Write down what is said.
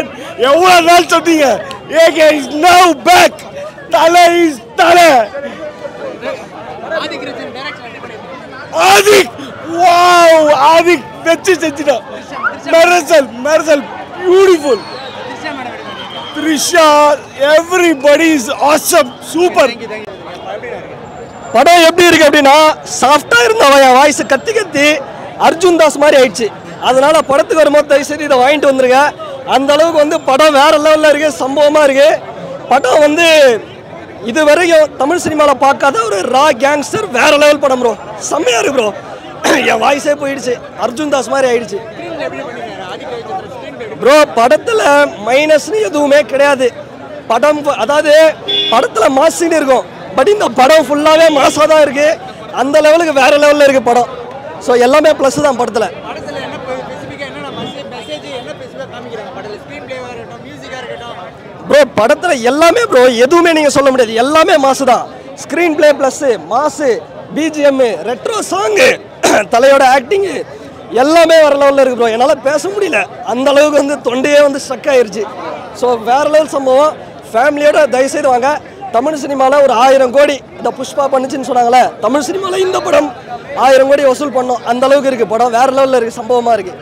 man. எவ்வளோ நாள் சொன்னீங்க? AK is now back. தலை is தலை. ஆதிக் வாவ் ஆதிக் வெச்சு செஞ்சிட்டா. Mersal beautiful. Trisha, everybody is awesome. Super. படம் எப்படி இருக்கு அப்படின்னா சாஃப்டா இருந்தவன் என் வாய்ஸ் கத்தி அர்ஜுன் தாஸ் மாதிரி ஆயிடுச்சு. அதனால படத்துக்கு வரும்போது தயவு செய்து இதை வாங்கிட்டு வந்துருங்க. அந்த அளவுக்கு வந்து படம் வேற லெவலில் இருக்கு, சம்பவமா இருக்கு. படம் வந்து இது வரைக்கும் தமிழ் சினிமாவில் பார்க்காத ஒரு ரா கேங்ஸ்டர் வேற லெவல் படம் ப்ரோ. செம்மையா இருக்கு ப்ரோ. என் வாய்ஸே போயிடுச்சு, அர்ஜுன் தாஸ் மாதிரி ஆயிடுச்சு ப்ரோ. படத்தில் மைனஸ்னு எதுவுமே கிடையாது. படம் அதாவது படத்தில் மாசின்னு இருக்கும், பட் இந்த படம் ஃபுல்லாகவே மாசாக தான் இருக்கு. அந்த லெவலுக்கு வேற லெவலில் இருக்கு படம். ஸோ எல்லாமே ப்ளஸ் தான் படத்தில். ப்ரோ படத்தில் எல்லாமே ப்ரோ எதுவுமே நீங்கள் சொல்ல முடியாது, எல்லாமே மாசு தான். ஸ்க்ரீன் பிளே ப்ளஸ்ஸு, மாசு, பிஜிஎம்மு, ரெட்ரோ சாங்கு, தலையோட ஆக்டிங்கு எல்லாமே வேற லெவலில் இருக்குது ப்ரோ. என்னால் பேச முடியல, அந்த அளவுக்கு வந்து தொண்டையே வந்து ஸ்ட்ரக் ஆயிடுச்சு. ஸோ வேற லெவல் சம்பவம். ஃபேமிலியோட தயவுசெய்து வாங்க. தமிழ் சினிமாவில் ஒரு 1000 கோடி இந்த புஷ்பா பண்ணுச்சுன்னு சொன்னாங்களே, தமிழ் சினிமாவில் இந்த படம் 1000 கோடி வசூல் பண்ணோம். அந்த அளவுக்கு இருக்குது படம், வேற லெவலில் இருக்குது, சம்பவமாக இருக்குது.